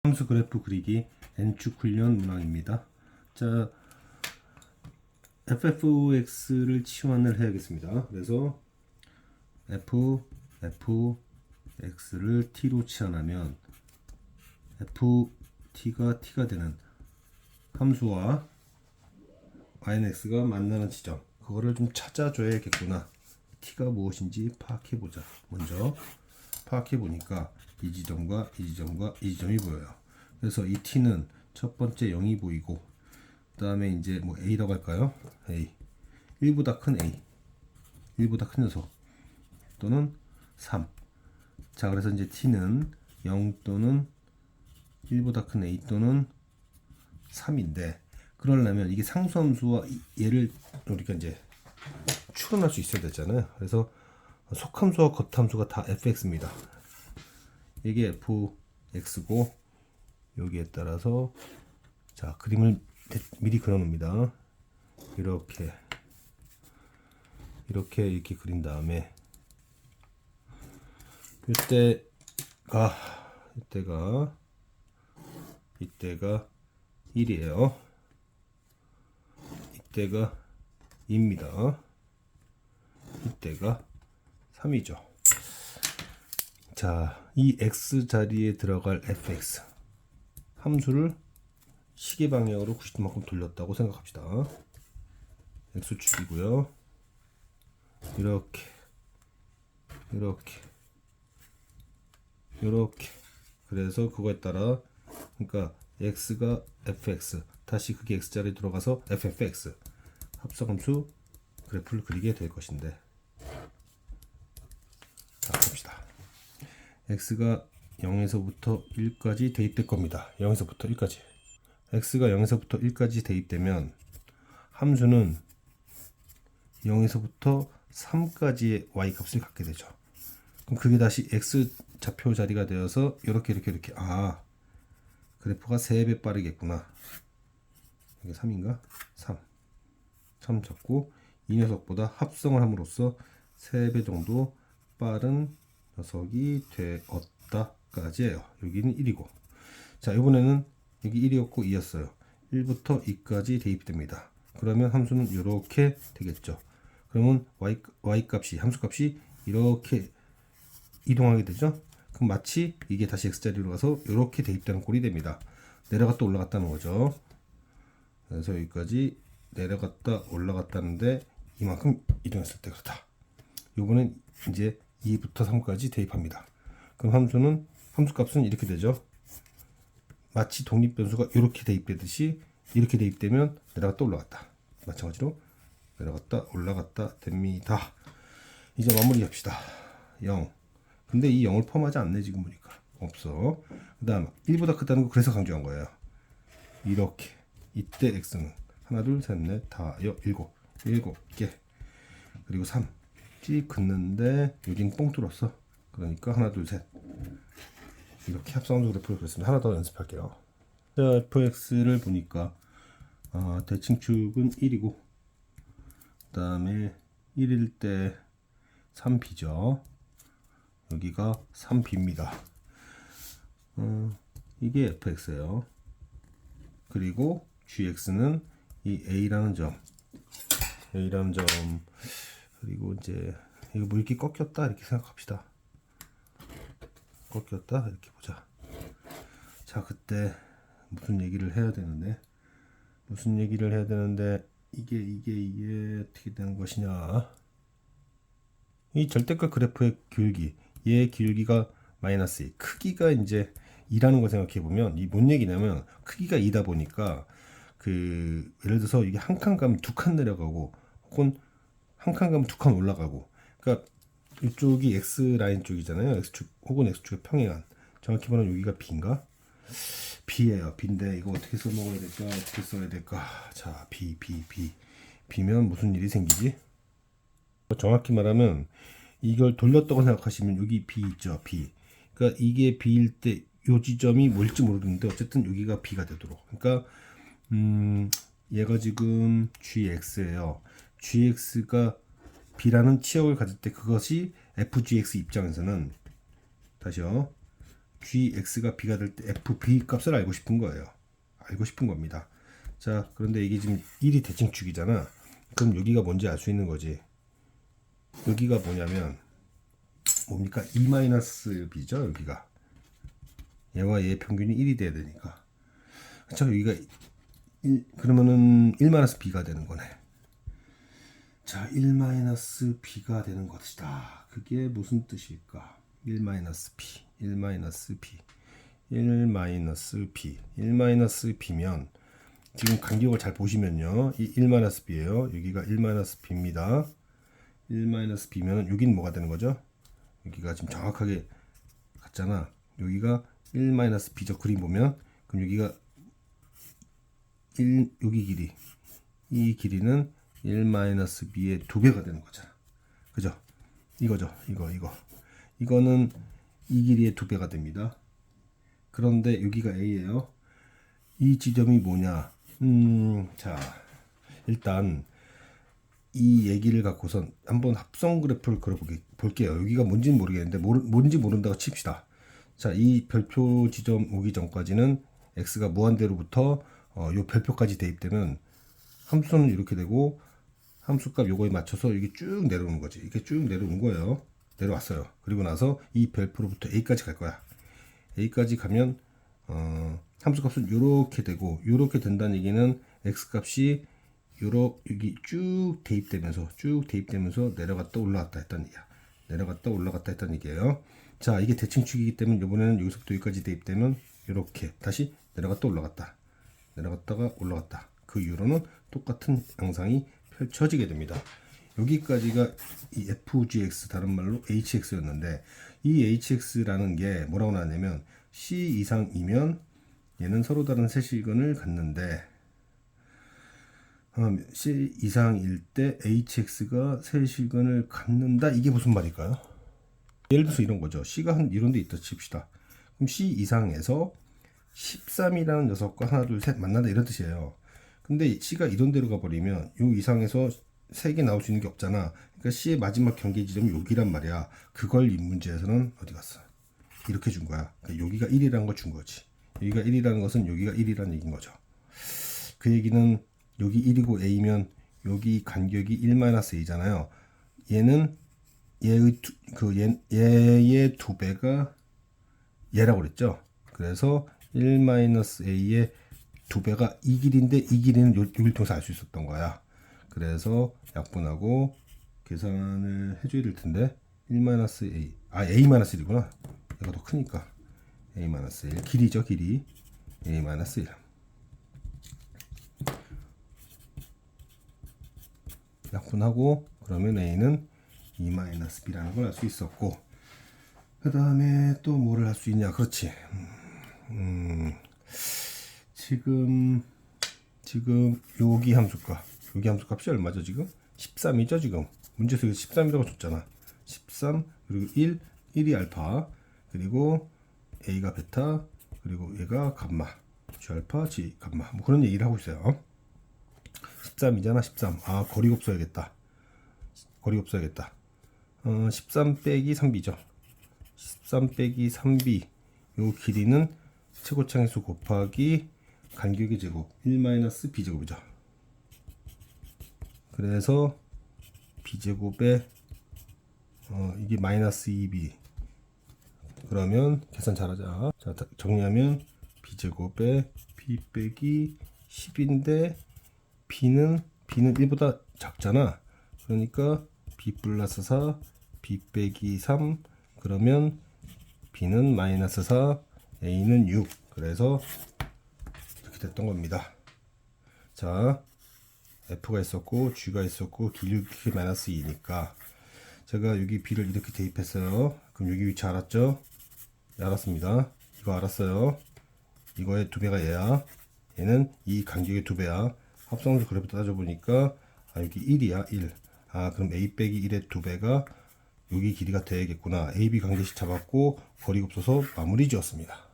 함수 그래프 그리기 N축 훈련 문항입니다. 자, ffx를 치환을 해야겠습니다. 그래서 fx를 t로 치환하면 ft가 t가 되는 함수와ynx가 만나는 지점, 그거를 좀 찾아줘야겠구나. t가 무엇인지 파악해보자. 먼저 파악해보니까 이 지점과 이 지점과 이 지점이 보여요. 그래서 이 t는 첫 번째 0이 보이고, 그 다음에 이제 뭐 a라고 할까요? a 1보다 큰 a, 1보다 큰 녀석 또는 3. 자, 그래서 이제 t는 0 또는 1보다 큰 a 또는 3인데, 그러려면 이게 상수함수와 얘를 우리가 이제 추론할 수 있어야 되잖아요. 그래서 속함수와 겉함수가 다 fx입니다. 이게 fx고, 여기에 따라서 자, 그림을 미리 그려 놓습니다. 이렇게 그린 다음에 이때가 1이에요. 이때가 2입니다. 이때가 3이죠. 자, 이 x 자리에 들어갈 fx 함수를 시계 방향으로 90도만큼 돌렸다고 생각합시다. x축이고요. 이렇게 그래서 그거에 따라, 그러니까 x가 fx, 다시 그게 x 자리에 들어가서 ffx 합성함수 그래프를 그리게 될 것인데, 자, 봅시다. x가 0에서부터 1까지 대입될 겁니다. 0에서부터 1까지. x가 0에서부터 1까지 대입되면 함수는 0에서부터 3까지의 y 값을 갖게 되죠. 그럼 그게 다시 x 좌표 자리가 되어서 이렇게 아, 그래프가 3배 빠르겠구나. 이게 3인가? 3 잡고 이 녀석보다 합성을 함으로써 3배 정도 빠른 녀석이 되었다까지예요. 여기는 1이고, 자, 이번에는 여기 1이었고 2였어요. 1부터 2까지 대입됩니다. 그러면 함수는 이렇게 되겠죠. 그러면 y 값이, 함수 값이 이렇게 이동하게 되죠. 그럼 마치 이게 다시 x자리로 가서 이렇게 대입되는 꼴이 됩니다. 내려갔다 올라갔다는 거죠. 그래서 여기까지 내려갔다 올라갔다는데 이만큼 이동했을 때 그렇다. 요거는 이제 2부터 3까지 대입합니다. 그럼 함수 값은 이렇게 되죠. 마치 독립변수가 이렇게 대입되듯이 이렇게 대입되면 내려갔다 올라갔다, 마찬가지로 내려갔다 올라갔다 됩니다. 이제 마무리 합시다. 0. 근데 이 0을 포함하지 않네, 지금 보니까. 없어. 그 다음 1보다 크다는 거 그래서 강조한 거예요. 이렇게. 이때 x는 하나 둘 셋 넷 다 일곱 개, 그리고 3 찌 긋는데 여긴 뽕 뚫었어. 그러니까 하나 둘 셋 이렇게 합성함수 그래프를 그렸습니다. 하나 더 연습할게요. 자, fx를 보니까 대칭축은 1이고, 그 다음에 1일 때 3b죠. 여기가 3b입니다. 이게 fx예요. 그리고 gx는 이 a라는 점, 그리고 이제 이거 뭐 이렇게 꺾였다 이렇게 생각합시다. 꺾였다 이렇게 보자. 자, 그때 무슨 얘기를 해야 되는데 이게 어떻게 되는 것이냐. 이 절대값 그래프의 기울기, 얘의 기울기가 마이너스 2, 크기가 이제 2라는 걸 생각해 보면, 이 뭔 얘기냐면 크기가 2다 보니까 그 예를 들어서 이게 한 칸 가면 2칸 내려가고, 혹은 한 칸 가면 2칸 올라가고, 그러니까 이쪽이 x 라인 쪽이잖아요. x축 혹은 x축의 평행한, 정확히 말하면 여기가 b인가? b예요. b인데 이거 어떻게 써먹어야 될까? 어떻게 써야 될까? 자, b면 무슨 일이 생기지? 정확히 말하면 이걸 돌렸다고 생각하시면 여기 b 있죠. b. 그러니까 이게 b일 때 요 지점이 뭘지 모르겠는데 어쨌든 여기가 b가 되도록. 그러니까 얘가 지금 gx예요. gx가 b라는 치역을 가질 때 그것이 fgx 입장에서는, 다시요, gx가 b가 될 때 fb 값을 알고 싶은 거예요. 알고 싶은 겁니다. 자, 그런데 이게 지금 1이 대칭축이잖아. 그럼 여기가 뭔지 알 수 있는 거지. 여기가 뭐냐면 뭡니까? 2-b죠. 여기가 얘와 얘의 평균이 1이 돼야 되니까. 그쵸? 여기가 1, 그러면은 1-b가 되는 거네. 자, 1-b가 되는 것이다. 그게 무슨 뜻일까? 1-b, 1-b, 1-b, 1-b면 지금 간격을 잘 보시면요. 이 1-b예요. 여기가 1-b입니다. 1-b면 여기는 뭐가 되는 거죠? 여기가 지금 정확하게 같잖아. 여기가 1-b죠. 그림 보면. 그럼 여기가 1, 여기 길이. 이 길이는 1-b의 2배가 되는 거잖아. 그죠? 이거죠. 이거. 이거는 이 길이의 2배가 됩니다. 그런데 여기가 A예요. 이 지점이 뭐냐? 자, 일단 이 얘기를 갖고선 한번 합성 그래프를 그려볼게요. 여기가 뭔지는 모르겠는데 뭔지 모른다고 칩시다. 자, 이 별표 지점 오기 전까지는 x가 무한대로부터 요 별표까지 대입되면 함수는 이렇게 되고 함수값 요거에 맞춰서 이게 쭉 내려오는 거지. 이렇게 쭉 내려온 거예요. 내려왔어요. 그리고 나서 이 별표로부터 a까지 갈 거야. a까지 가면 함수값은 요렇게 되고 요렇게 된다는 얘기는 x값이 여기 쭉 대입되면서 내려갔다 올라갔다 했다는 얘기야. 내려갔다 올라갔다 했다는 얘기예요. 자, 이게 대칭축이기 때문에 이번에는 여기서부터 여기까지 대입되면 이렇게 다시 내려갔다 올라갔다. 내려갔다가 올라갔다. 그 이후로는 똑같은 양상이 펼쳐지게 됩니다. 여기까지가 이 fgx, 다른 말로 hx였는데 이 hx라는 게 뭐라고 나왔냐면 c 이상이면 얘는 서로 다른 세실근을 갖는데 C 이상일 때 hx가 세실근을 갖는다. 이게 무슨 말일까요? 예를 들어서 이런 거죠. C가 한 이런 데 있다 칩시다. 그럼 C 이상에서 13이라는 녀석과 하나 둘 셋 만난다 이런 뜻이에요. 근데 C가 이런 데로 가버리면 요 이상에서 3개 나올 수 있는 게 없잖아. 그러니까 C의 마지막 경계 지점이 여기란 말이야. 그걸 이 문제에서는 어디 갔어? 이렇게 준 거야. 그러니까 여기가 1이라는 걸 준 거지. 여기가 1이라는 것은 여기가 1이라는 얘기인 거죠. 그 얘기는 여기 1이고 A면 여기 간격이 1-A잖아요. 얘는 얘의 2배가 얘라고 그랬죠. 그래서 1-A의 2배가 이 길인데 이 길이는 여기를 통해서 알 수 있었던 거야. 그래서 약분하고 계산을 해줘야 될 텐데 1-A, A-1이구나. 얘가 더 크니까 A-1 길이죠. 길이 A-1 약분하고 그러면 A는 2-B라는 걸 알 수 있었고, 그 다음에 또 뭐를 할 수 있냐. 그렇지. 지금 여기 함수값이 얼마죠? 지금 13이죠. 지금 문제에서 13이라고 줬잖아. 13 그리고 1이 알파, 그리고 A가 베타, 그리고 얘가 감마, G 알파, G 감마, 뭐 그런 얘기를 하고 있어요. 13이잖아. 13. 아, 거리 곱써야겠다. 13 빼기 3b죠. 13 빼기 3b. 요 길이는 최고차항수 곱하기 간격의 제곱 1-b제곱이죠. 그래서 b제곱에 이게 -2b. 그러면 계산 잘하자. 자, 정리하면 b제곱에 b 빼기 10인데 b는 1보다 작잖아. 그러니까 b 플러스 4, b 빼기 3. 그러면 b는 -4, a는 6. 그래서 이렇게 됐던 겁니다. 자, f가 있었고 g가 있었고 길이 -2니까 제가 여기 b를 이렇게 대입했어요. 그럼 여기 위치 알았죠? 네, 알았습니다. 이거 알았어요. 이거의 2배가 얘야. 얘는 이 간격의 2배야. 합성수 그래프 따져보니까 여기 1이야. 1. 그럼 a 빼기 1의 2배가 여기 길이가 돼야겠구나. AB 관계식 잡았고 거리 없어서 마무리 지었습니다.